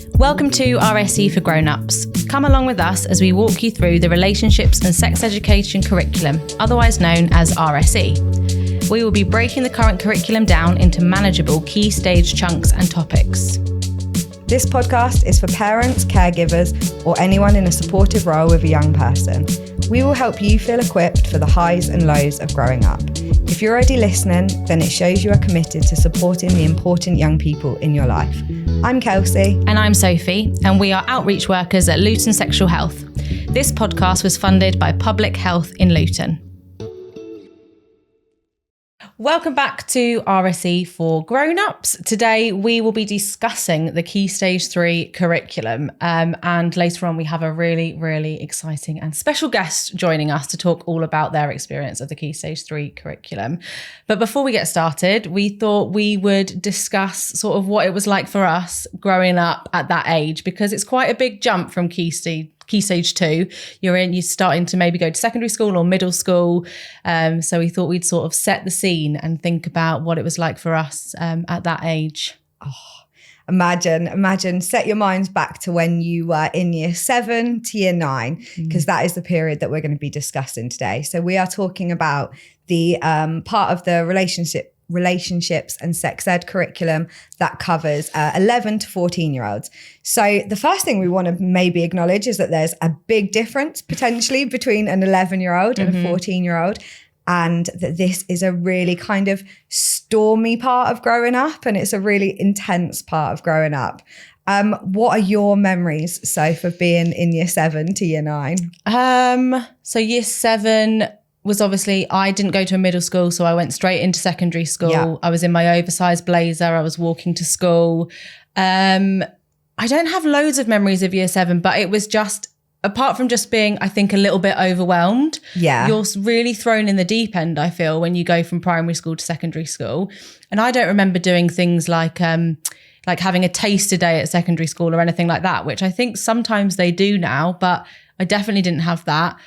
Welcome to RSE for Grown-Ups. Come along with us as we walk you through the Relationships and Sex Education Curriculum, otherwise known as RSE. We will be breaking the current curriculum down into manageable key stage chunks and topics. This podcast is for parents, caregivers, or anyone in a supportive role with a young person. We will help you feel equipped for the highs and lows of growing up. If you're already listening, then it shows you are committed to supporting the important young people in your life. I'm Kelsie. And I'm Sophie, and we are outreach workers at Luton Sexual Health. This podcast was funded by Public Health in Luton. Welcome back to RSE for Grown-Ups. Today we will be discussing the Key Stage 3 curriculum, and later on we have a really exciting and special guest joining us to talk all about their experience of the Key Stage 3 curriculum. But before we get started, we thought we would discuss sort of what it was like for us growing up at that age, because it's quite a big jump from Key Stage 2. You're starting to maybe go to secondary school or middle school. So we thought we'd sort of set the scene and think about what it was like for us at that age. Oh, imagine, set your minds back to when you were in year 7 to year 9, because that is the period that we're going to be discussing today. So we are talking about the part of the relationships and sex ed curriculum that covers 11 to 14-year-olds. So the first thing we want to maybe acknowledge is that there's a big difference potentially between an 11-year-old and a 14-year-old, and that this is a really kind of stormy part of growing up, and it's a really intense part of growing up. What are your memories, Soph, of being in year 7 to year 9? So year 7 was obviously, I didn't go to a middle school, so I went straight into secondary school. Yeah. I was in my oversized blazer. I was walking to school. I don't have loads of memories of year 7, but it was just, apart from just being, I think, a little bit overwhelmed. Yeah. You're really thrown in the deep end, I feel, when you go from primary school to secondary school. And I don't remember doing things like having a taster day at secondary school or anything like that, which I think sometimes they do now, but I definitely didn't have that.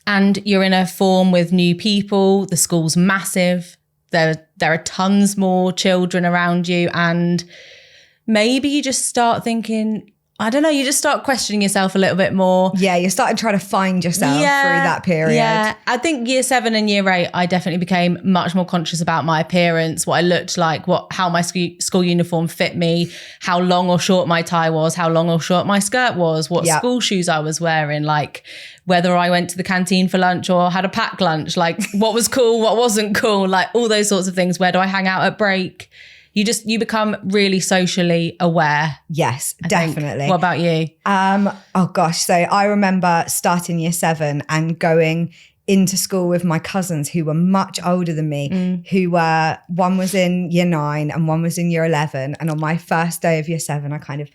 And you're in a form with new people. The school's massive. There are tons more children around you. And maybe you just start thinking, I don't know, you just start questioning yourself a little bit more. Yeah, you started trying to find yourself through that period. Yeah, I think year 7 and year 8, I definitely became much more conscious about my appearance, what I looked like, how my school uniform fit me, how long or short my tie was, how long or short my skirt was, what school shoes I was wearing, like whether I went to the canteen for lunch or had a packed lunch, like what was cool, what wasn't cool, like all those sorts of things. Where do I hang out at break? You become really socially aware. Yes, definitely. What about you? Oh gosh. So I remember starting year 7 and going into school with my cousins who were much older than me, one was in year 9 and one was in year 11. And on my first day of year 7, I kind of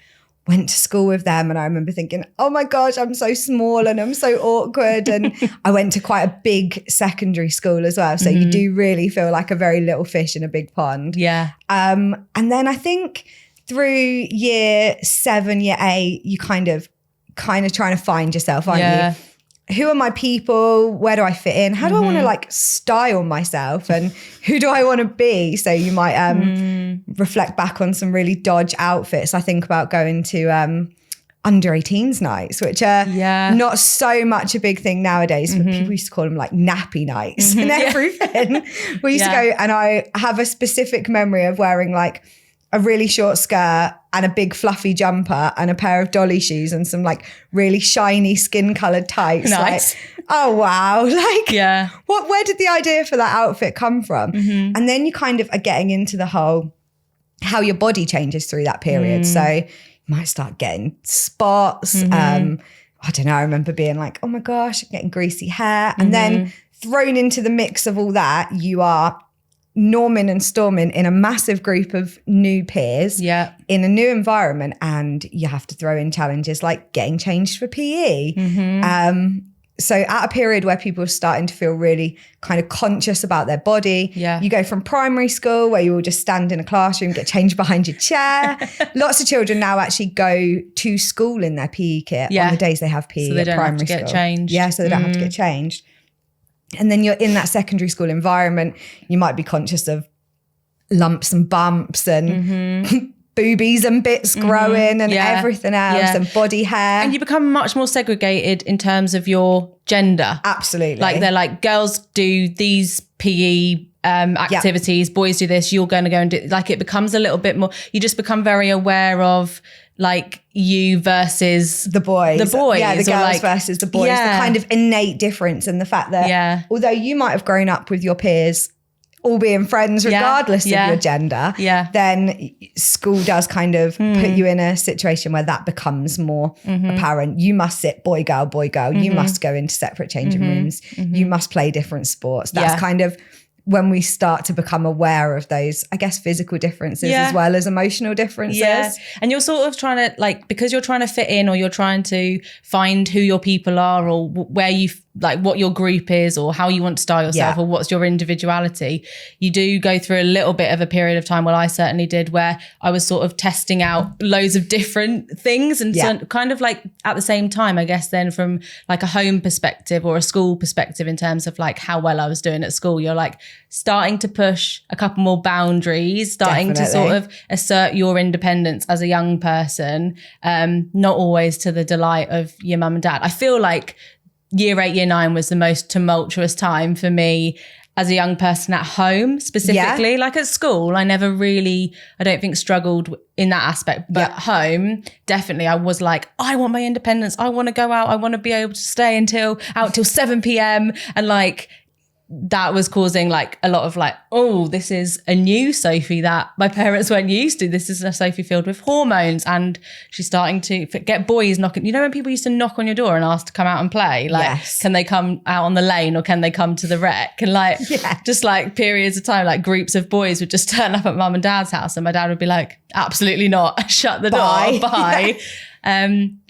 went to school with them, and I remember thinking, oh my gosh, I'm so small and I'm so awkward. And I went to quite a big secondary school as well. So you do really feel like a very little fish in a big pond. Yeah. And then I think through year 7, year 8, you kind of trying to find yourself, aren't you? Who are my people? Where do I fit in? How do I want to style myself? And who do I want to be? So you might reflect back on some really dodge outfits. I think about going to under 18s nights, which are not so much a big thing nowadays, but people used to call them like nappy nights and everything. We used to go, and I have a specific memory of wearing like a really short skirt and a big fluffy jumper and a pair of dolly shoes and some like really shiny skin colored tights. Nice. Like, oh wow. Where did the idea for that outfit come from? And then you kind of are getting into the whole, how your body changes through that period. So you might start getting spots. I don't know. I remember being like, oh my gosh, I'm getting greasy hair. And then thrown into the mix of all that, you are norming and storming in a massive group of new peers in a new environment, and you have to throw in challenges like getting changed for PE. So at a period where people are starting to feel really kind of conscious about their body, you go from primary school where you will just stand in a classroom, get changed behind your chair. Lots of children now actually go to school in their PE kit on the days they have PE so they at don't primary have to school. Get changed. Yeah, so they don't have to get changed. And then you're in that secondary school environment. You might be conscious of lumps and bumps and boobies and bits growing and everything else and body hair. And you become much more segregated in terms of your gender. Absolutely. Like they're like, girls do these PE activities, boys do this, you're going to go and do, like it becomes a little bit more, you just become very aware of like you versus the boys. Yeah, the girls like, versus the boys. The kind of innate difference and the fact that although you might have grown up with your peers all being friends regardless of your gender, then school does kind of put you in a situation where that becomes more apparent. You must sit boy, girl. You must go into separate changing rooms. You must play different sports. That's kind of when we start to become aware of those, I guess, physical differences as well as emotional differences. Yeah. And you're sort of trying to like, because you're trying to fit in or you're trying to find who your people are or where you like what your group is or how you want to style yourself or what's your individuality, you do go through a little bit of a period of time, well, I certainly did, where I was sort of testing out loads of different things and so kind of like at the same time, I guess then from like a home perspective or a school perspective in terms of like how well I was doing at school, you're like starting to push a couple more boundaries, starting to sort of assert your independence as a young person, not always to the delight of your mum and dad. I feel like year 8, year 9 was the most tumultuous time for me as a young person at home specifically. Like at school, I never really, I don't think struggled in that aspect, but at home, definitely I was like, I want my independence. I want to go out. I want to be able to stay till 7 p.m. And like, that was causing like a lot of like, oh, this is a new Sophie that my parents weren't used to. This is a Sophie filled with hormones and she's starting to get boys knocking. You know when people used to knock on your door and ask to come out and play? Like, can they come out on the lane or can they come to the rec? And like, just like periods of time, like groups of boys would just turn up at mum and dad's house and my dad would be like, absolutely not. Shut the door. Bye.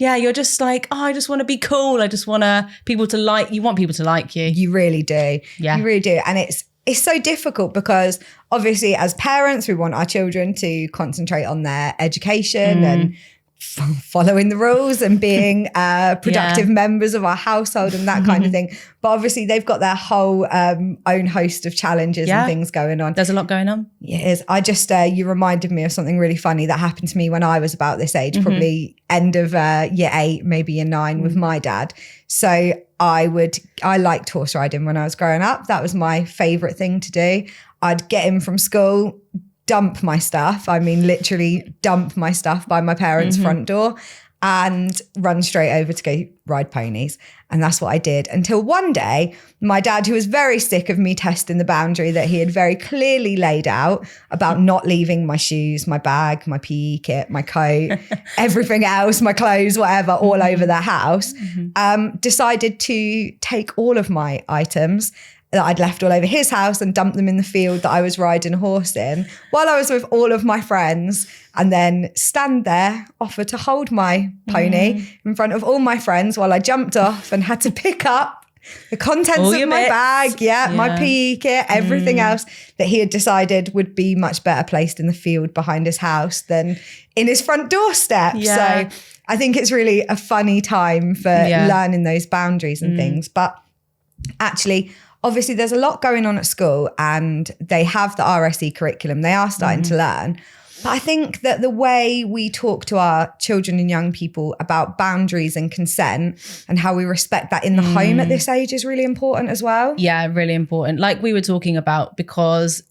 You're just like, oh, I just want to be cool. I just want people to like you. Want people to like you. You really do. Yeah, you really do. And it's so difficult because obviously as parents, we want our children to concentrate on their education and following the rules and being productive members of our household and that kind of thing. But obviously they've got their whole own host of challenges and things going on. There's a lot going on. Yes. I just, you reminded me of something really funny that happened to me when I was about this age, probably end of year 8, maybe year 9 with my dad. So I liked horse riding when I was growing up. That was my favorite thing to do. I'd get in from school, dump my stuff. I mean, literally dump my stuff by my parents' front door and run straight over to go ride ponies. And that's what I did until one day, my dad, who was very sick of me testing the boundary that he had very clearly laid out about not leaving my shoes, my bag, my PE kit, my coat, everything else, my clothes, whatever, all over the house, decided to take all of my items that I'd left all over his house and dumped them in the field that I was riding a horse in while I was with all of my friends, and then stand there, offer to hold my pony in front of all my friends while I jumped off and had to pick up the contents of my bag, my PE kit, everything else that he had decided would be much better placed in the field behind his house than in his front doorstep. So I think it's really a funny time for learning those boundaries and things. But actually, obviously, there's a lot going on at school and they have the RSE curriculum. They are starting to learn. But I think that the way we talk to our children and young people about boundaries and consent and how we respect that in the home at this age is really important as well. Yeah, really important. Like we were talking about, because,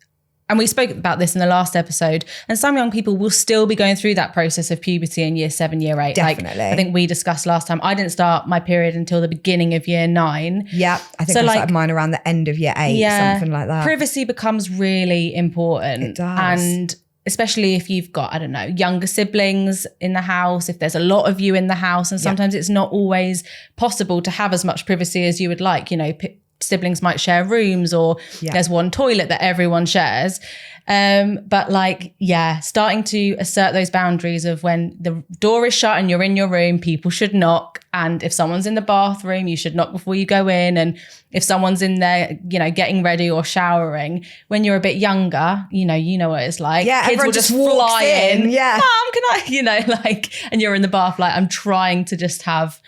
and we spoke about this in the last episode, and some young people will still be going through that process of puberty in year 7, year 8. Definitely. Like, I think we discussed last time, I didn't start my period until the beginning of year 9. Yeah, I think I started mine around the end of year 8, something like that. Privacy becomes really important. It does. And especially if you've got, I don't know, younger siblings in the house, if there's a lot of you in the house, and sometimes it's not always possible to have as much privacy as you would like, you know, siblings might share rooms or there's one toilet that everyone shares. But like, starting to assert those boundaries of when the door is shut and you're in your room, people should knock. And if someone's in the bathroom, you should knock before you go in. And if someone's in there, you know, getting ready or showering, when you're a bit younger, you know what it's like. Yeah, kids will just fly in. Yeah. Mom, can I, you know, like, and you're in the bath, like, I'm trying to just have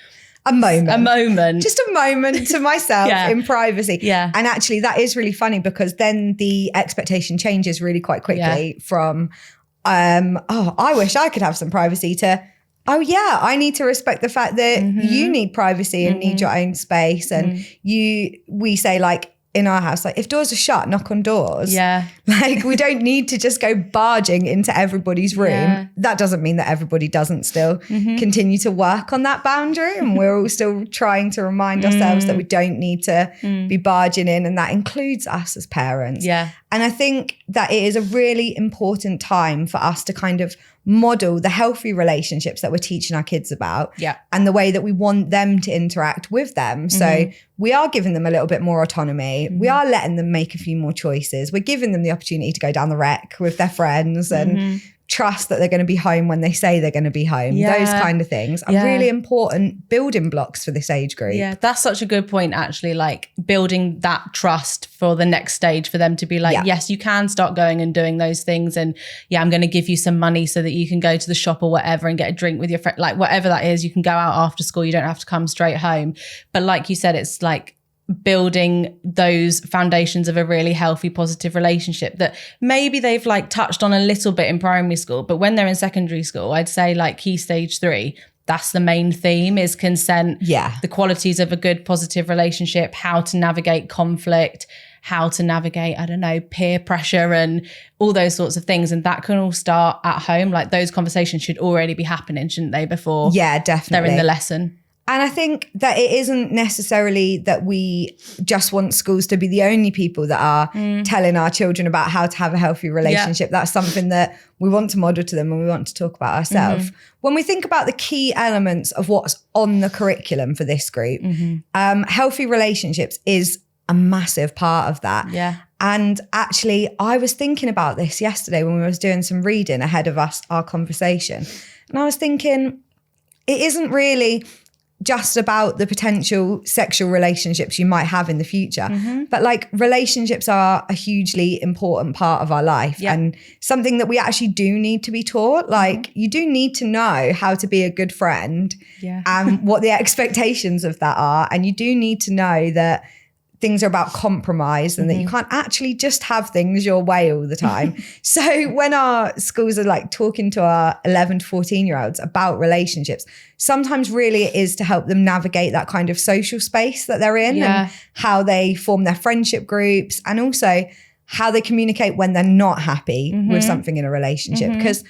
a moment. Just a moment to myself in privacy. Yeah. And actually that is really funny because then the expectation changes really quite quickly from, I wish I could have some privacy, to, oh yeah, I need to respect the fact that you need privacy and need your own space. And we say, like, in our house, like, if doors are shut, knock on doors. Yeah. Like, we don't need to just go barging into everybody's room. Yeah. That doesn't mean that everybody doesn't still continue to work on that boundary. And we're all still trying to remind ourselves that we don't need to be barging in. And that includes us as parents. Yeah. And I think that it is a really important time for us to kind of model the healthy relationships that we're teaching our kids about, and the way that we want them to interact with them. So we are giving them a little bit more autonomy. We are letting them make a few more choices. We're giving them the opportunity to go down the rec with their friends and trust that they're going to be home when they say they're going to be home. Those kind of things are really important building blocks for this age group. Yeah, that's such a good point, actually, like building that trust for the next stage for them to be like, yes, you can start going and doing those things. And I'm going to give you some money so that you can go to the shop or whatever and get a drink with your friend, like whatever that is. You can go out after school. You don't have to come straight home. But like you said, it's like building those foundations of a really healthy, positive relationship that maybe they've like touched on a little bit in primary school, but when they're in secondary school, I'd say like key stage 3, that's the main theme, is consent, the qualities of a good, positive relationship, how to navigate conflict, how to navigate, I don't know, peer pressure and all those sorts of things. And that can all start at home. Like those conversations should already be happening, shouldn't they, before definitely they're in the lesson. And I think that it isn't necessarily that we just want schools to be the only people that are telling our children about how to have a healthy relationship. That's something that we want to model to them and we want to talk about ourselves. When we think about the key elements of what's on the curriculum for this group, healthy relationships is a massive part of that. Yeah. And actually, I was thinking about this yesterday when we was doing some reading ahead of our conversation. And I was thinking, it isn't really just about the potential sexual relationships you might have in the future. But like relationships are a hugely important part of our life and something that we actually do need to be taught. Like you do need to know how to be a good friend and what the expectations of that are. And you do need to know that things are about compromise and that you can't actually just have things your way all the time. So when our schools are like talking to our 11 to 14-year-olds about relationships, sometimes really it is to help them navigate that kind of social space that they're in and how they form their friendship groups and also how they communicate when they're not happy with something in a relationship. Because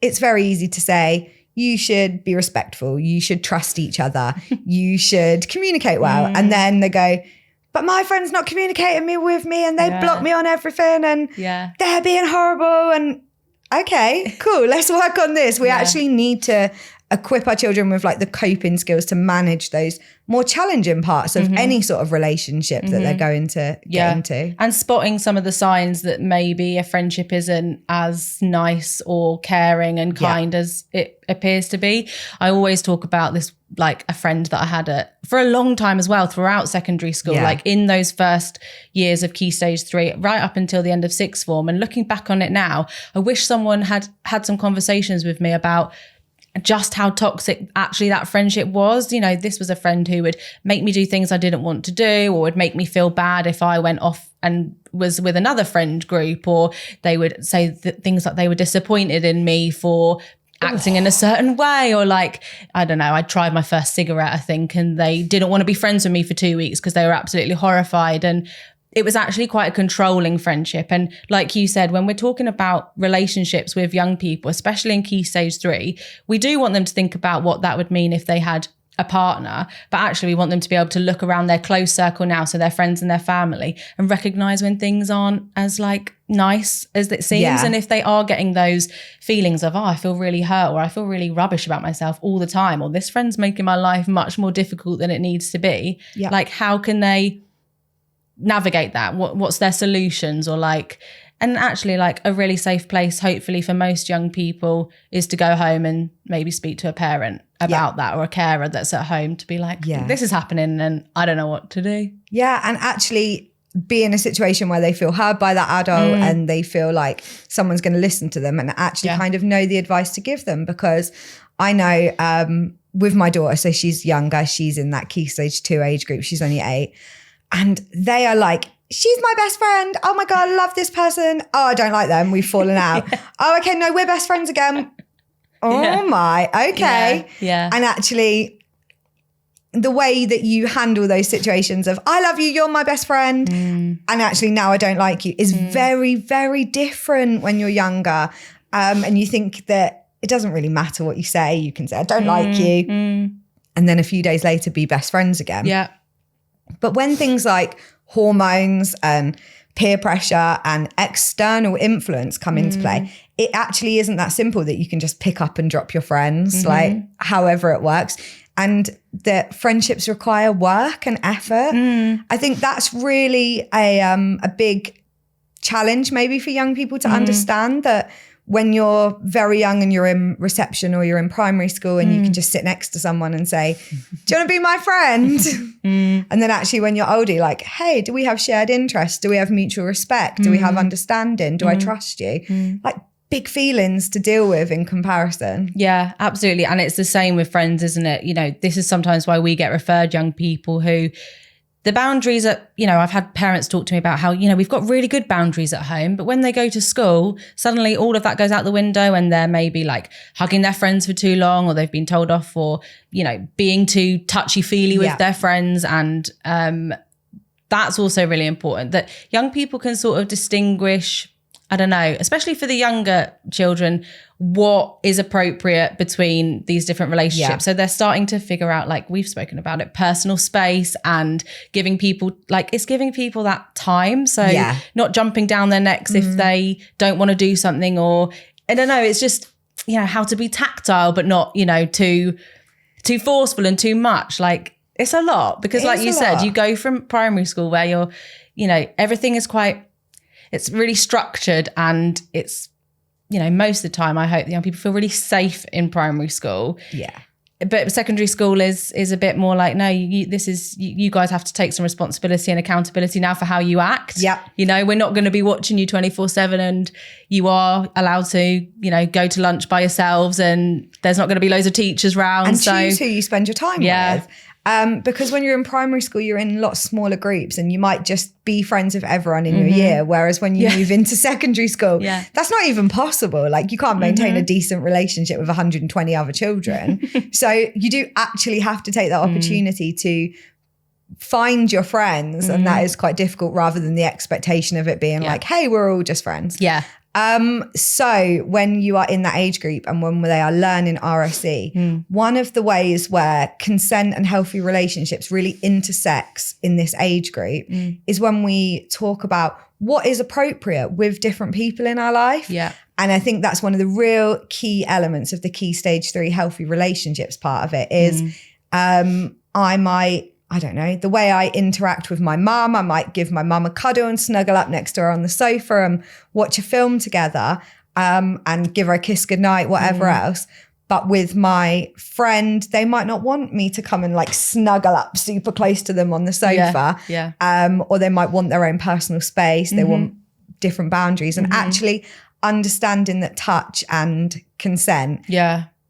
it's very easy to say, you should be respectful, you should trust each other, you should communicate well. And then they go, but my friend's not communicating with me and they block me on everything and they're being horrible. And okay, cool, let's work on this. We actually need to equip our children with like the coping skills to manage those more challenging parts of any sort of relationship that they're going to get into. And spotting some of the signs that maybe a friendship isn't as nice or caring and kind as it appears to be. I always talk about this, like a friend that I had for a long time as well, throughout secondary school, like in those first years of Key Stage 3, right up until the end of sixth form. And looking back on it now, I wish someone had some conversations with me about just how toxic actually that friendship was. You know, this was a friend who would make me do things I didn't want to do, or would make me feel bad if I went off and was with another friend group, or they would say things like they were disappointed in me for acting in a certain way, or like, I don't know, I tried my first cigarette, I think, and they didn't want to be friends with me for 2 weeks because they were absolutely horrified. And it was actually quite a controlling friendship. And like you said, when we're talking about relationships with young people, especially in Key Stage 3, we do want them to think about what that would mean if they had a partner, but actually we want them to be able to look around their close circle now, so their friends and their family, and recognize when things aren't as like nice as it seems. And if they are getting those feelings of, I feel really hurt, or I feel really rubbish about myself all the time, or this friend's making my life much more difficult than it needs to be, like how can they navigate that? What's their solutions? Or like, and actually like a really safe place, hopefully for most young people, is to go home and maybe speak to a parent about that, or a carer that's at home, to be like, this is happening and I don't know what to do. Yeah. And actually be in a situation where they feel heard by that adult and they feel like someone's going to listen to them and actually kind of know the advice to give them. Because I know with my daughter, so she's younger, she's in that Key Stage 2 age group, she's only 8. And they are like she's my best friend. Oh my God, I love this person. Oh, I don't like them. We've fallen out. Oh, okay, no, we're best friends again. Oh my, okay. Yeah. And actually, the way that you handle those situations of, I love you, you're my best friend, and actually now I don't like you, is very, very different when you're younger. And you think that it doesn't really matter what you say. You can say, I don't like you. And then a few days later, be best friends again. Yeah. But when things like hormones and peer pressure and external influence come into play, it actually isn't that simple that you can just pick up and drop your friends, like however it works. And that friendships require work and effort. I think that's really a big challenge maybe for young people to understand, that when you're very young and you're in reception or you're in primary school and you can just sit next to someone and say, do you want to be my friend? And then actually when you're older, you're like, hey, do we have shared interests? Do we have mutual respect? Do we have understanding? Do I trust you? Like big feelings to deal with in comparison. Yeah, absolutely. And it's the same with friends, isn't it? You know, this is sometimes why we get referred young people who the boundaries are, you know, I've had parents talk to me about how, you know, we've got really good boundaries at home, but when they go to school, suddenly all of that goes out the window and they're maybe like hugging their friends for too long, or they've been told off for, you know, being too touchy-feely with their friends. And that's also really important, that young people can sort of distinguish, I don't know, especially for the younger children, what is appropriate between these different relationships. Yeah. So they're starting to figure out, like we've spoken about it, personal space and giving people, like it's giving people that time. So not jumping down their necks if they don't want to do something, or I don't know, it's just, you know, how to be tactile, but not, you know, too forceful and too much. Like it's a lot, because like you said, you go from primary school where you're, you know, everything is quite, it's really structured, and it's, you know, most of the time I hope the young people feel really safe in primary school. Yeah. But secondary school is a bit more like, no, you guys have to take some responsibility and accountability now for how you act. Yeah. You know, we're not going to be watching you 24/7, and you are allowed to, you know, go to lunch by yourselves, and there's not going to be loads of teachers around. And choose who you spend your time with. Because when you're in primary school, you're in lots smaller groups and you might just be friends with everyone in your year. Whereas when you move into secondary school, that's not even possible. Like you can't maintain a decent relationship with 120 other children. So you do actually have to take that opportunity to find your friends. And that is quite difficult, rather than the expectation of it being like, hey, we're all just friends. Yeah. So when you are in that age group and when they are learning RSE, one of the ways where consent and healthy relationships really intersects in this age group is when we talk about what is appropriate with different people in our life. Yeah. And I think that's one of the real key elements of the key stage 3 healthy relationships part of it is I don't know, the way I interact with my mum. I might give my mum a cuddle and snuggle up next to her on the sofa and watch a film together and give her a kiss goodnight, whatever else. But with my friend, they might not want me to come and like snuggle up super close to them on the sofa. Or they might want their own personal space. They want different boundaries. And actually understanding that touch and consent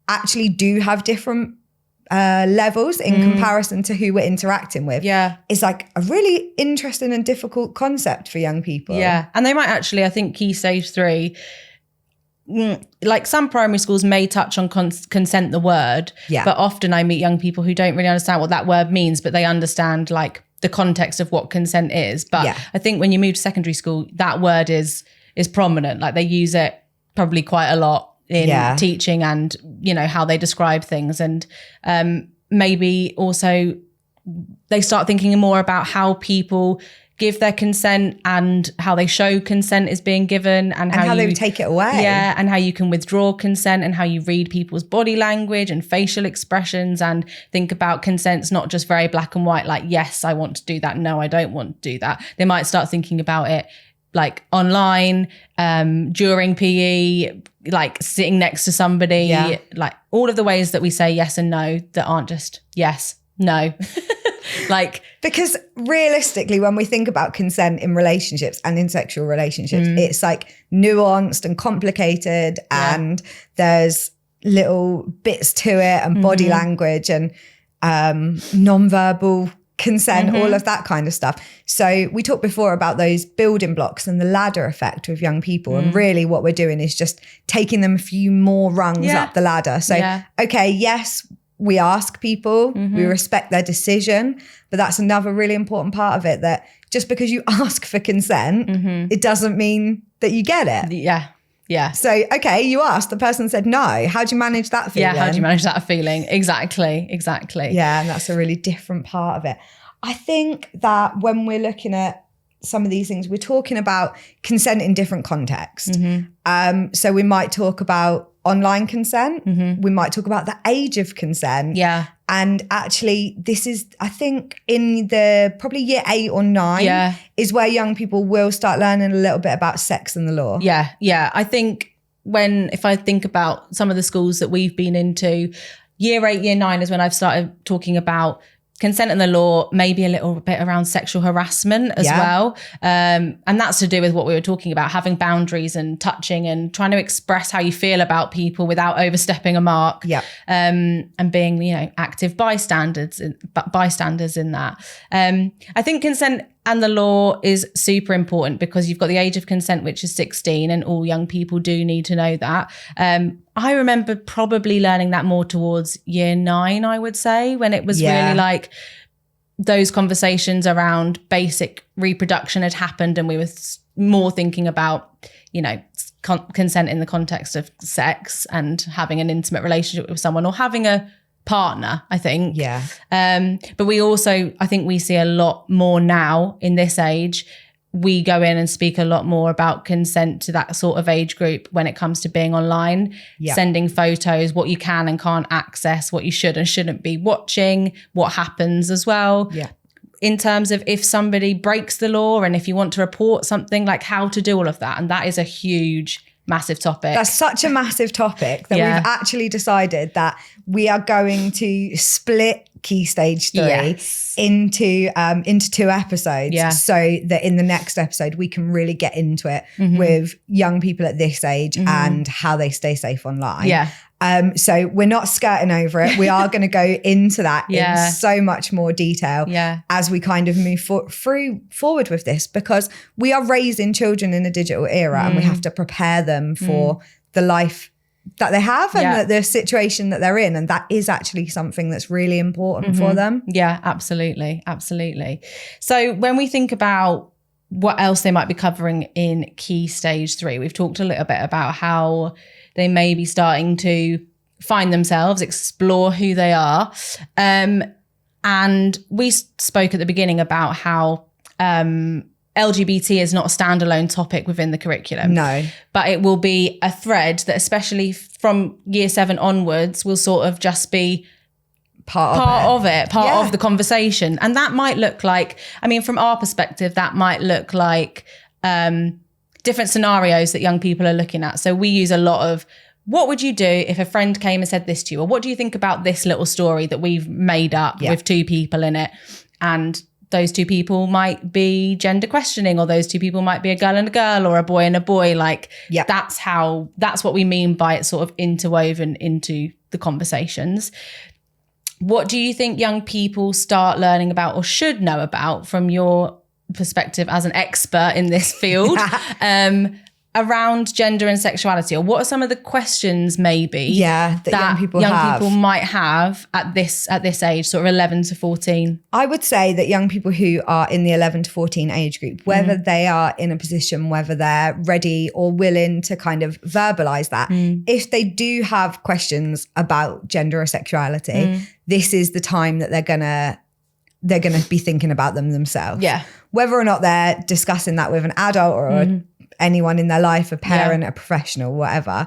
actually do have different levels in comparison to who we're interacting with. It's like a really interesting and difficult concept for young people. And they might actually, I think key stage 3, like some primary schools may touch on consent, the word, but often I meet young people who don't really understand what that word means, but they understand like the context of what consent is. But I think when you move to secondary school, that word is prominent. Like they use it probably quite a lot in teaching and, you know, how they describe things. And maybe also they start thinking more about how people give their consent and how they show consent is being given, and how they would take it away. And how you can withdraw consent, and how you read people's body language and facial expressions, and think about consent's not just very black and white, like, yes, I want to do that. No, I don't want to do that. They might start thinking about it like online, during PE, like sitting next to somebody, like all of the ways that we say yes and no that aren't just yes, no. Like, because realistically, when we think about consent in relationships and in sexual relationships, it's like nuanced and complicated, and there's little bits to it, and body language and non-verbal consent, all of that kind of stuff. So we talked before about those building blocks and the ladder effect with young people. And really what we're doing is just taking them a few more rungs up the ladder. So, okay, yes, we ask people, we respect their decision, but that's another really important part of it, that just because you ask for consent, it doesn't mean that you get it. Yeah. So, okay, you asked, the person said no. How do you manage that feeling? Yeah, how do you manage that feeling? Exactly. Yeah, and that's a really different part of it. I think that when we're looking at some of these things, we're talking about consent in different contexts. So we might talk about online consent. We might talk about the age of consent. Yeah. And actually, this is, I think, in the probably year 8 or 9 is where young people will start learning a little bit about sex and the law. Yeah. I think if I think about some of the schools that we've been into, year 8, year 9 is when I've started talking about consent and the law, maybe a little bit around sexual harassment as well. And that's to do with what we were talking about, having boundaries and touching and trying to express how you feel about people without overstepping a mark. And being, active bystanders in that. I think consent and the law is super important because you've got the age of consent, which is 16, and all young people do need to know that. I remember probably learning that more towards year 9, I would say, when it was really like those conversations around basic reproduction had happened, and we were more thinking about, consent in the context of sex and having an intimate relationship with someone or having a partner, I think. But we also, I think we see a lot more now in this age. We go in and speak a lot more about consent to that sort of age group when it comes to being online, sending photos, what you can and can't access, what you should and shouldn't be watching, what happens as well. In terms of if somebody breaks the law and if you want to report something, like how to do all of that. And that is a massive topic. That's such a massive topic that we've actually decided that we are going to split Key Stage 3 into 2 episodes, so that in the next episode we can really get into it with young people at this age and how they stay safe online. So we're not skirting over it. We are going to go into that in so much more detail as we kind of move forward with this, because we are raising children in a digital era and we have to prepare them for the life that they have and the situation that they're in. And that is actually something that's really important for them. Yeah, absolutely. So when we think about what else they might be covering in Key Stage 3, we've talked a little bit about how they may be starting to find themselves, explore who they are. And we spoke at the beginning about how LGBT is not a standalone topic within the curriculum. No. But it will be a thread that, especially from year 7 onwards, will sort of just be part of the conversation. And that might look like, from our perspective, that might look like different scenarios that young people are looking at. So we use a lot of, what would you do if a friend came and said this to you? Or what do you think about this little story that we've made up with 2 people in it? And those 2 people might be gender questioning, or those 2 people might be a girl and a girl, or a boy and a boy. That's what we mean by it sort of interwoven into the conversations. What do you think young people start learning about or should know about from your perspective as an expert in this field around gender and sexuality? Or what are some of the questions maybe that young people might have at this age, sort of 11 to 14? I would say that young people who are in the 11 to 14 age group, whether they are in a position, whether they're ready or willing to kind of verbalize that, if they do have questions about gender or sexuality, this is the time that they're gonna be thinking about them themselves. Whether or not they're discussing that with an adult or anyone in their life, a parent, a professional, whatever,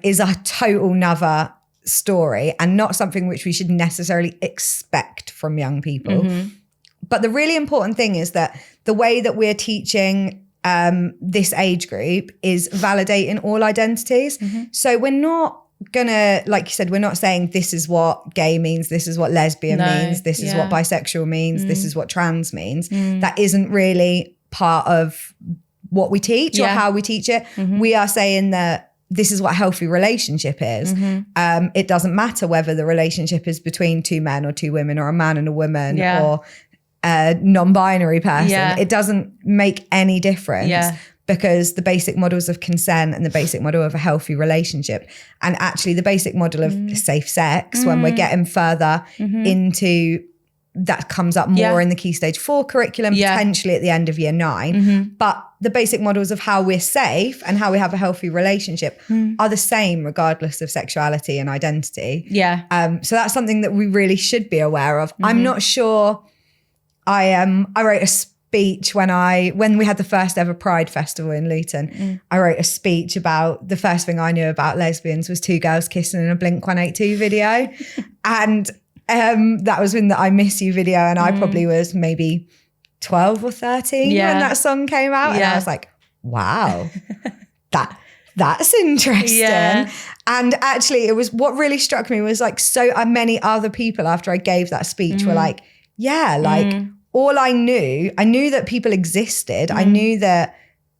is a total nother story and not something which we should necessarily expect from young people. But the really important thing is that the way that we're teaching this age group is validating all identities. So we're not gonna, like you said, we're not saying this is what gay means, this is what lesbian means, this is what bisexual means, this is what trans means. That isn't really part of what we teach or how we teach it. We are saying that this is what a healthy relationship is. It doesn't matter whether the relationship is between two men or two women, or a man and a woman, or a non-binary person. It doesn't make any difference, because the basic models of consent and the basic model of a healthy relationship, and actually the basic model of safe sex, when we're getting further into, that comes up more in the Key Stage 4 curriculum, potentially at the end of year 9. But the basic models of how we're safe and how we have a healthy relationship are the same regardless of sexuality and identity. So that's something that we really should be aware of. I'm not sure. I wrote a speech when we had the first ever Pride Festival in Luton. I wrote a speech about the first thing I knew about lesbians was two girls kissing in a Blink-182 video. And that was in the I Miss You video, and I probably was maybe 12 or 13 when that song came out. And I was like, wow, that's interesting. And actually it was, what really struck me was like, so many other people after I gave that speech were like, all I knew that people existed. I knew that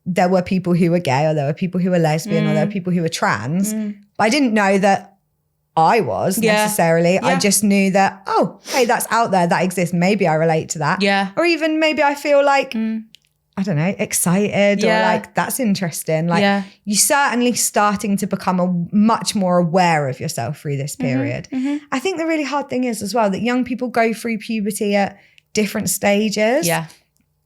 there were people who were gay, or there were people who were lesbian, or there were people who were trans. But I didn't know that I was necessarily. I just knew that, oh, hey, that's out there, that exists. Maybe I relate to that. Or even maybe I feel like, I don't know, excited, or like, that's interesting. Like you're certainly starting to become much more aware of yourself through this period. I think the really hard thing is as well that young people go through puberty at different stages.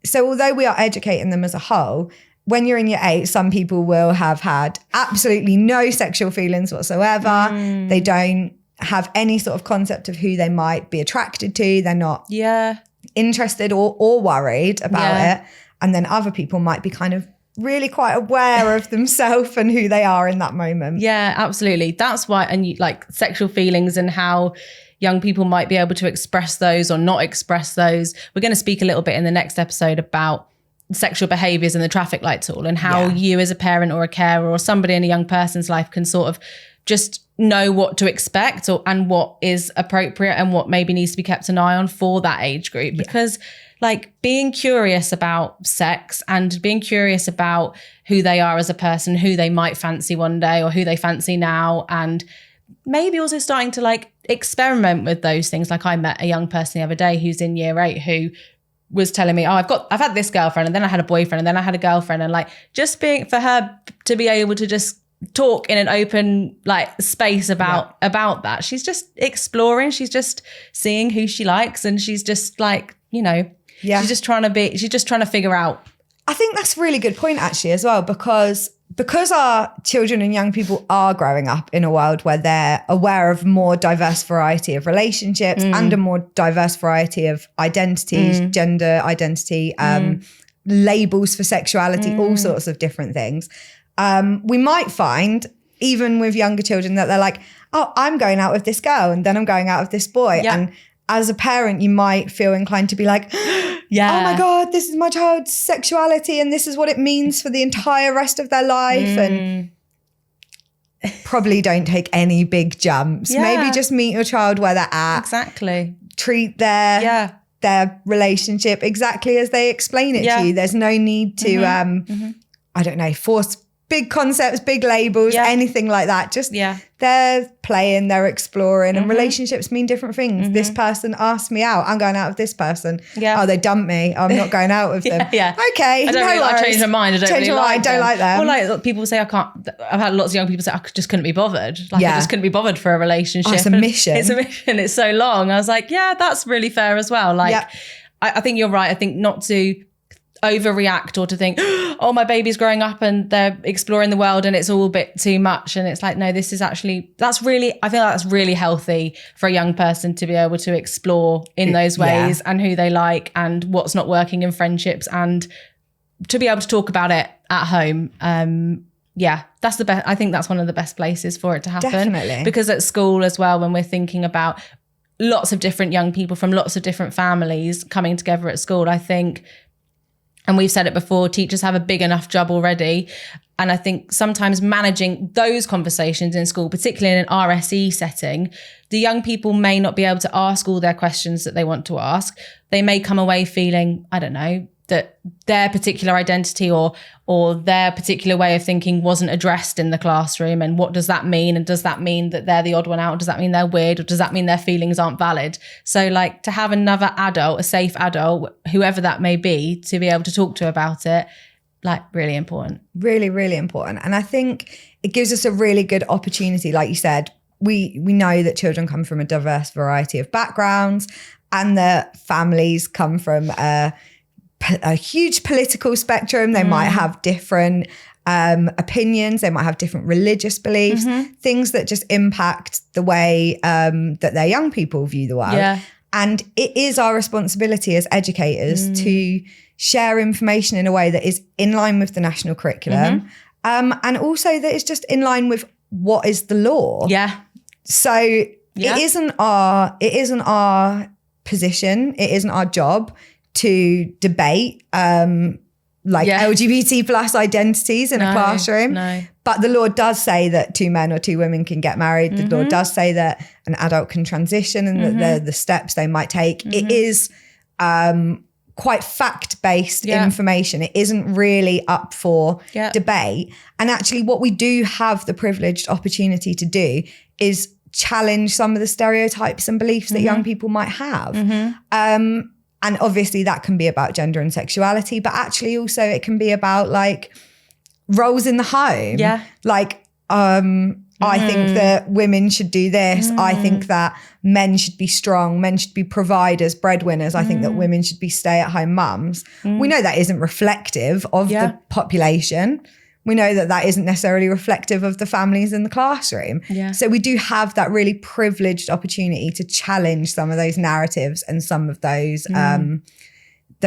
So although we are educating them as a whole, when you're in year 8, some people will have had absolutely no sexual feelings whatsoever. They don't have any sort of concept of who they might be attracted to. They're not interested or worried about it. And then other people might be kind of really quite aware of themselves and who they are in that moment. Yeah, absolutely. That's why, and like sexual feelings and how young people might be able to express those or not express those. We're going to speak a little bit in the next episode about sexual behaviours and the traffic light tool, and how you as a parent or a carer or somebody in a young person's life can sort of just know what to expect, and what is appropriate and what maybe needs to be kept an eye on for that age group. Because like being curious about sex and being curious about who they are as a person, who they might fancy one day or who they fancy now, and maybe also starting to like experiment with those things. Like I met a young person the other day who's in year 8 who was telling me, I've had this girlfriend, and then I had a boyfriend, and then I had a girlfriend, and like just being, for her to be able to just talk in an open like space about that. She's just exploring, she's just seeing who she likes, and she's just like, she's just trying to figure out. I think that's a really good point actually as well, because our children and young people are growing up in a world where they're aware of more diverse variety of relationships and a more diverse variety of identities, gender identity, labels for sexuality, all sorts of different things. We might find, even with younger children, that they're like, oh, I'm going out with this girl and then I'm going out with this boy. And as a parent, you might feel inclined to be like, oh my God, this is my child's sexuality and this is what it means for the entire rest of their life. And probably don't take any big jumps. Maybe just meet your child where they're at. Exactly. Treat their relationship exactly as they explain it to you. There's no need to, I don't know, force big concepts, big labels, anything like that. Just they're playing, they're exploring, and relationships mean different things. This person asked me out. I'm going out with this person. Oh, they dumped me. I'm not going out with them. Okay. I changed my mind. I don't like them. Or like people say, I can't. I've had lots of young people say, I just couldn't be bothered. Like I just couldn't be bothered for a relationship. Oh, it's a mission. It's a mission. It's so long. I was like, yeah, that's really fair as well. Like, I think you're right. I think not to overreact or to think, oh, my baby's growing up and they're exploring the world and it's all a bit too much. And it's like, no, this is actually, I feel like that's really healthy for a young person to be able to explore in those ways and who they like and what's not working in friendships, and to be able to talk about it at home. That's the best. I think that's one of the best places for it to happen. Definitely. Because at school as well, when we're thinking about lots of different young people from lots of different families coming together at school, I think, and we've said it before, teachers have a big enough job already. And I think sometimes managing those conversations in school, particularly in an RSE setting, the young people may not be able to ask all their questions that they want to ask. They may come away feeling, I don't know, that their particular identity or their particular way of thinking wasn't addressed in the classroom. And what does that mean? And does that mean that they're the odd one out? Does that mean they're weird? Or does that mean their feelings aren't valid? So like to have another adult, a safe adult, whoever that may be, to be able to talk to about it, like really important. Really, really important. And I think it gives us a really good opportunity. Like you said, we know that children come from a diverse variety of backgrounds and that families come from a huge political spectrum. They might have different opinions. They might have different religious beliefs, things that just impact the way that their young people view the world. Yeah. And it is our responsibility as educators to share information in a way that is in line with the national curriculum, and also that is just in line with what is the law. Yeah. So it isn't our position. It isn't our job to debate LGBT plus identities in a classroom. No. But the law does say that 2 men or 2 women can get married. The law does say that an adult can transition and that the steps they might take. It is quite fact-based information. It isn't really up for debate. And actually what we do have the privileged opportunity to do is challenge some of the stereotypes and beliefs that young people might have. And obviously that can be about gender and sexuality, but actually also it can be about like roles in the home. Yeah. Like, I think that women should do this. I think that men should be strong. Men should be providers, breadwinners. I think that women should be stay-at-home mums. We know that isn't reflective of the population. We know that that isn't necessarily reflective of the families in the classroom. Yeah. So we do have that really privileged opportunity to challenge some of those narratives and some of those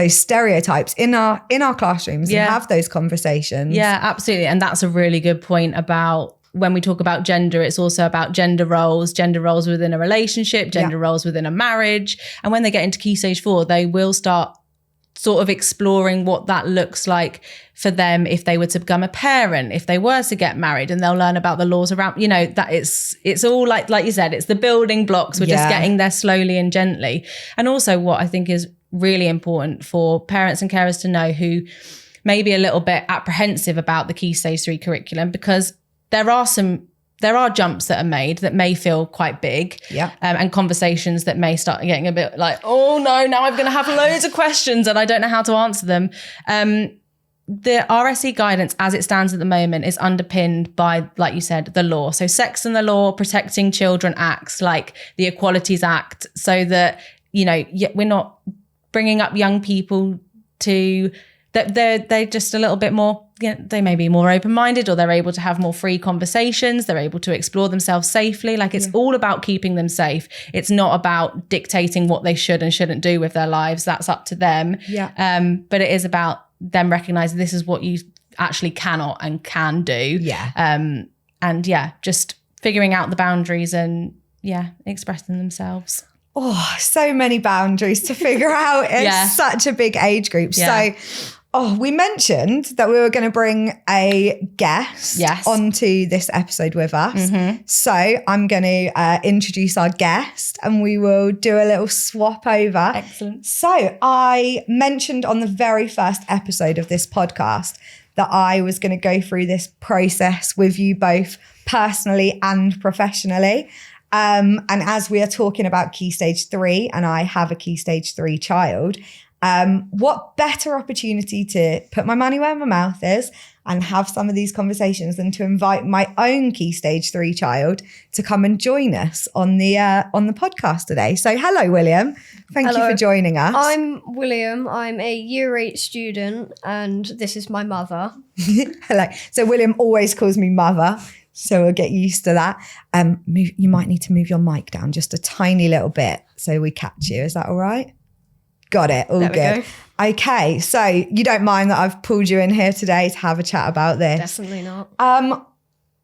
stereotypes in our classrooms and have those conversations. Yeah, absolutely. And that's a really good point about when we talk about gender, it's also about gender roles within a relationship, gender roles within a marriage. And when they get into Key Stage 4, they will start sort of exploring what that looks like for them if they were to become a parent, if they were to get married, and they'll learn about the laws around, you know, that it's all like you said, it's the building blocks. We're just getting there slowly and gently. And also what I think is really important for parents and carers to know who may be a little bit apprehensive about the Key Stage 3 curriculum, because there are jumps that are made that may feel quite big, and conversations that may start getting a bit like, oh no, now I'm going to have loads of questions and I don't know how to answer them. The RSE guidance as it stands at the moment is underpinned by, like you said, the law. So Sex and the Law, Protecting Children Acts, like the Equalities Act, so that, you know, we're not bringing up young people to that they're just a little bit more, you know, they may be more open-minded, or they're able to have more free conversations. They're able to explore themselves safely. Like it's all about keeping them safe. It's not about dictating what they should and shouldn't do with their lives. That's up to them. Yeah. But it is about them recognizing this is what you actually cannot and can do. Yeah. And just figuring out the boundaries and expressing themselves. Oh, so many boundaries to figure out. It's such a big age group. Yeah. So, we mentioned that we were going to bring a guest onto this episode with us. So I'm going to introduce our guest and we will do a little swap over. Excellent. So I mentioned on the very first episode of this podcast that I was going to go through this process with you both personally and professionally. And as we are talking about Key Stage 3, and I have a Key Stage 3 child, what better opportunity to put my money where my mouth is and have some of these conversations than to invite my own Key Stage 3 child to come and join us on the podcast today. So hello, William. Thank you for joining us. I'm William. I'm a Year 8 student and this is my mother. Hello. So William always calls me mother. So we'll get used to that. You might need to move your mic down just a tiny little bit so we catch you. Is that all right? Got it. All good. Okay. So you don't mind that I've pulled you in here today to have a chat about this? Definitely not.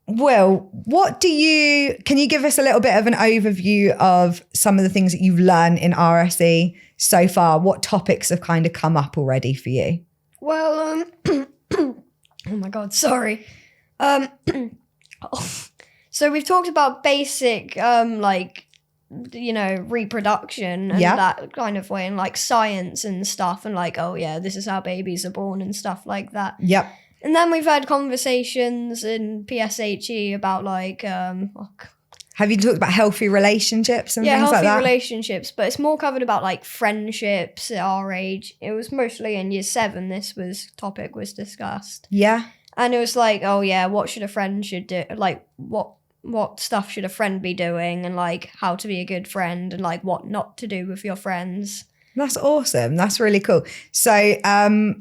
Will, can you give us a little bit of an overview of some of the things that you've learned in RSE so far? What topics have kind of come up already for you? Well, oh my God, sorry. So we've talked about basic, like reproduction and that kind of way, and like science and stuff, and like, oh yeah, this is how babies are born and stuff like that. Yep. And then we've had conversations in PSHE about like have you talked about healthy relationships and things like that? Yeah, healthy relationships, but it's more covered about like friendships at our age. It was mostly in year 7 this topic was discussed. Yeah. And it was like, oh yeah, what should a friend do? Like what stuff should a friend be doing, and like how to be a good friend, and like what not to do with your friends. That's awesome. That's really cool. So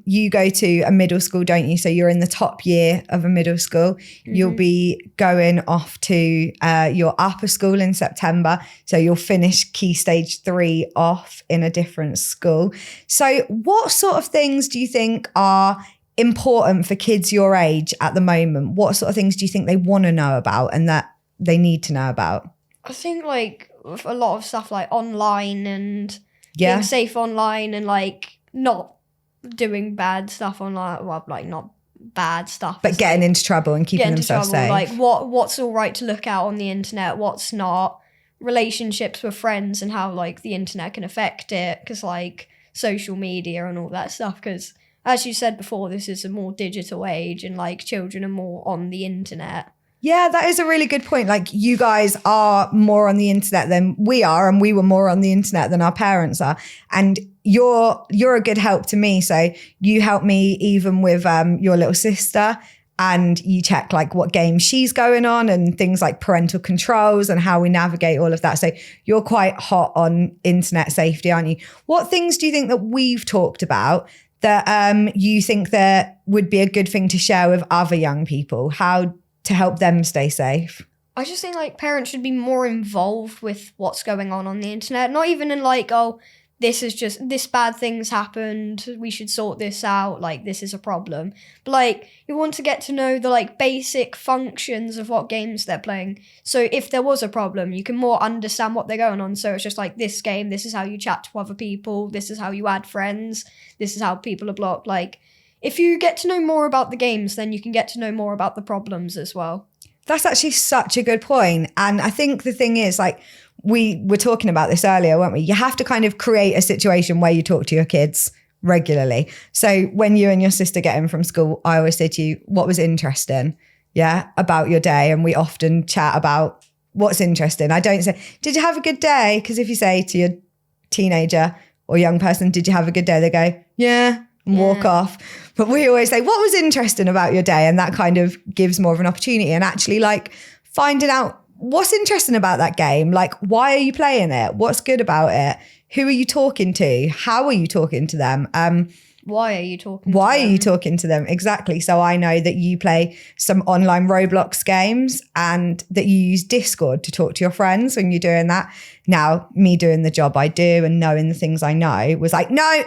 you go to a middle school, don't you? So you're in the top year of a middle school. Mm-hmm. You'll be going off to your upper school in September. So you'll finish Key Stage 3 off in a different school. So what sort of things do you think are important for kids your age at the moment? What sort of things do you think they want to know about and that they need to know about? I think like a lot of stuff like online and being safe online, and like not doing bad stuff online. Well, like not bad stuff, but getting into trouble and keeping themselves safe. Like what's all right to look at on the internet, what's not. Relationships with friends and how like the internet can affect it, because like social media and all that stuff. Because as you said before, this is a more digital age, and like children are more on the internet. Yeah, that is a really good point. Like you guys are more on the internet than we are, and we were more on the internet than our parents are. And you're a good help to me. So you help me even with your little sister, and you check like what game she's going on and things like parental controls and how we navigate all of that. So you're quite hot on internet safety, aren't you? What things do you think that we've talked about that you think that would be a good thing to share with other young people? How to help them stay safe? I just think like parents should be more involved with what's going on the internet. Not even in like, oh, this bad thing's happened, we should sort this out, like this is a problem. But like you want to get to know the like basic functions of what games they're playing. So if there was a problem, you can more understand what they're going on. So it's just like this game, this is how you chat to other people, this is how you add friends, this is how people are blocked. Like if you get to know more about the games, then you can get to know more about the problems as well. That's actually such a good point. And I think the thing is, like, we were talking about this earlier, weren't we? You have to kind of create a situation where you talk to your kids regularly. So when you and your sister get in from school, I always say to you, what was interesting, about your day? And we often chat about what's interesting. I don't say, did you have a good day? Because if you say to your teenager or young person, did you have a good day? They go, yeah, and walk off. But we always say, what was interesting about your day? And that kind of gives more of an opportunity, and actually like finding out what's interesting about that game. Like, why are you playing it? What's good about it? Who are you talking to? How are you talking to them? Why are you talking to them? Exactly. So I know that you play some online Roblox games and that you use Discord to talk to your friends when you're doing that. Now, me doing the job I do and knowing the things I know was like, no,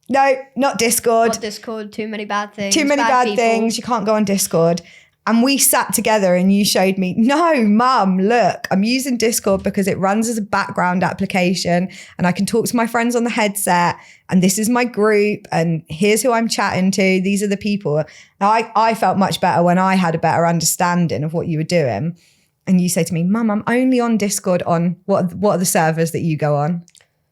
not Discord. Not Discord, too many bad things. Too many bad things. You can't go on Discord. And we sat together and you showed me, no, Mum, look, I'm using Discord because it runs as a background application and I can talk to my friends on the headset, and this is my group and here's who I'm chatting to. These are the people. Now, I felt much better when I had a better understanding of what you were doing. And you say to me, Mum, I'm only on Discord on what are the servers that you go on?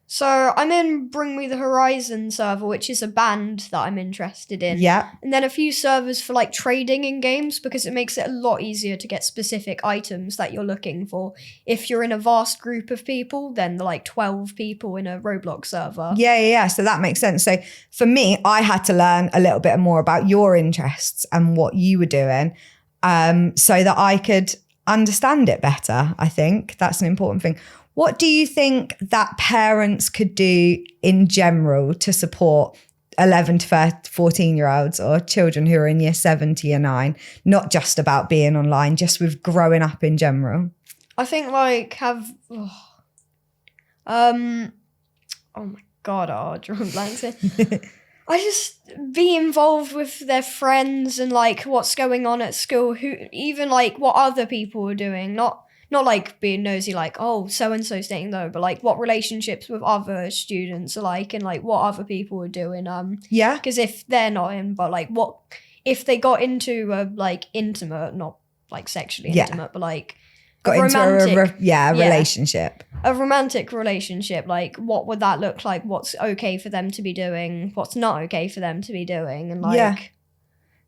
So I'm in Bring Me the Horizon server, which is a band that I'm interested in. Yeah. And then a few servers for like trading in games, because it makes it a lot easier to get specific items that you're looking for. If you're in a vast group of people, then the like 12 people in a Roblox server. Yeah. So that makes sense. So for me, I had to learn a little bit more about your interests and what you were doing, so that I could understand it better. I think that's an important thing. What do you think that parents could do in general to support 11 to 14-year-olds or children who are in year 7 to year 9? Not just about being online, just with growing up in general. I think like oh my God, I'll draw blanks here. I just be involved with their friends and like what's going on at school, who even like what other people are doing, not like being nosy like, oh, so-and-so's dating though, but like what relationships with other students are like, and like what other people are doing. Because if they're not in, but like what if they got into a like intimate, not like sexually intimate, but like got romantic, into a relationship. a romantic relationship, like what would that look like? What's okay for them to be doing? What's not okay for them to be doing? And like,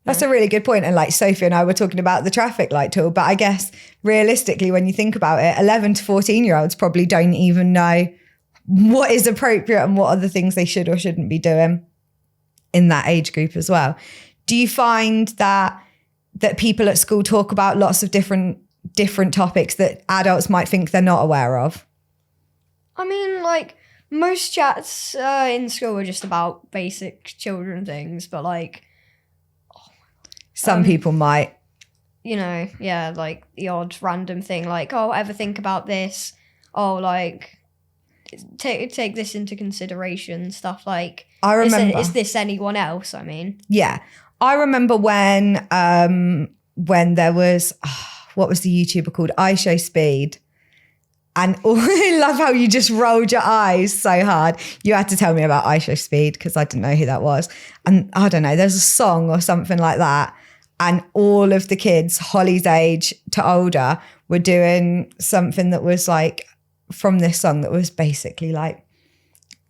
that's a really good point. And like Sophie and I were talking about the traffic light tool, but I guess realistically, when you think about it, 11 to 14-year-olds probably don't even know what is appropriate and what are the things they should or shouldn't be doing in that age group as well. Do you find that people at school talk about lots of different topics that adults might think they're not aware of? I mean, like, most chats in school are just about basic children things, but like, some people might, like the odd random thing, like, oh, ever think about this? Oh, like, take this into consideration, stuff like, I remember, is this anyone else? I mean, yeah, I remember when there was, what was the YouTuber called? I Show Speed. And I love how you just rolled your eyes so hard. You had to tell me about I Show Speed because I didn't know who that was. And I don't know, there's a song or something like that. And all of the kids, Holly's age to older, were doing something that was like from this song that was basically like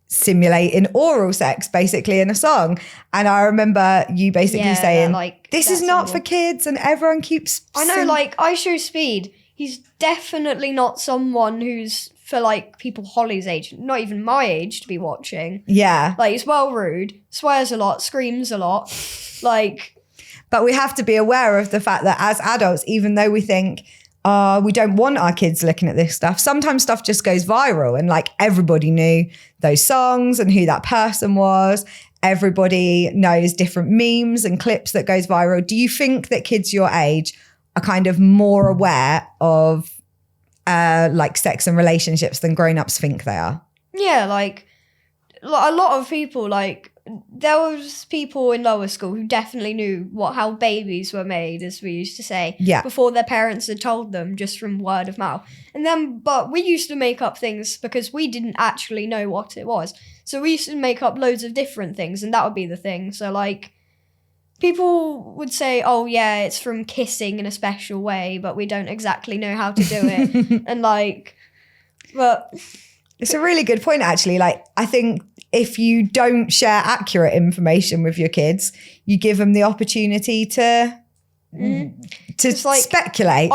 simulating oral sex basically in a song. And I remember you basically saying, like, this is not for kids, and everyone keeps I know, like, I Show Speed, he's definitely not someone who's for like people Holly's age, not even my age, to be watching. Yeah. Like, he's well rude, swears a lot, screams a lot. Like, but we have to be aware of the fact that as adults, even though we think, we don't want our kids looking at this stuff, sometimes stuff just goes viral, and like everybody knew those songs and who that person was. Everybody knows different memes and clips that goes viral. Do you think that kids your age are kind of more aware of like sex and relationships than grown-ups think they are? Yeah, like a lot of people, like there was people in lower school who definitely knew how babies were made, as we used to say, before their parents had told them, just from word of mouth. And then, but we used to make up things because we didn't actually know what it was. So we used to make up loads of different things, and that would be the thing. So like, people would say, oh yeah, it's from kissing in a special way, but we don't exactly know how to do it. And like, but it's a really good point, actually. Like, I think if you don't share accurate information with your kids, you give them the opportunity to like, speculate.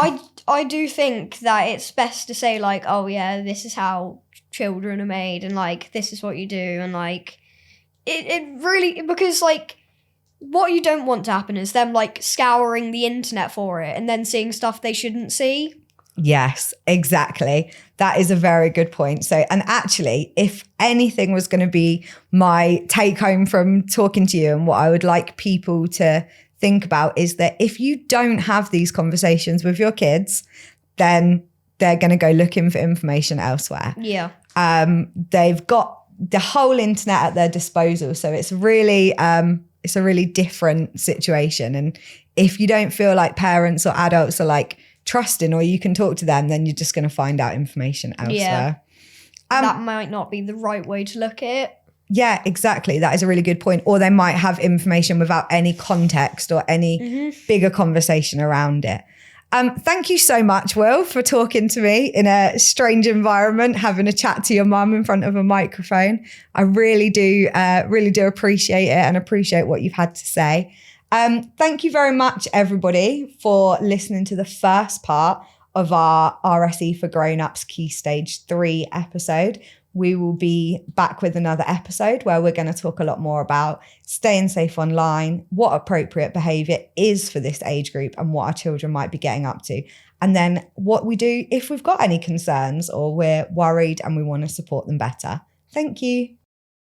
I do think that it's best to say like, oh yeah, this is how children are made, and like, this is what you do. And like, it really, because like, what you don't want to happen is them like scouring the internet for it and then seeing stuff they shouldn't see. Yes, exactly. That is a very good point. So, and actually, if anything was going to be my take home from talking to you, and what I would like people to think about, is that if you don't have these conversations with your kids, then they're going to go looking for information elsewhere. Yeah. They've got the whole internet at their disposal. So it's a really different situation. And if you don't feel like parents or adults are like trusting, or you can talk to them, then you're just going to find out information elsewhere. Yeah. That might not be the right way to look at it. Yeah, exactly. That is a really good point. Or they might have information without any context or any bigger conversation around it. Thank you so much, Will, for talking to me in a strange environment, having a chat to your mum in front of a microphone. I really do appreciate it, and appreciate what you've had to say. Thank you very much, everybody, for listening to the first part of our RSE for Grown-Ups Key Stage 3 episode. We will be back with another episode where we're going to talk a lot more about staying safe online, what appropriate behaviour is for this age group, and what our children might be getting up to. And then what we do if we've got any concerns or we're worried and we want to support them better. Thank you.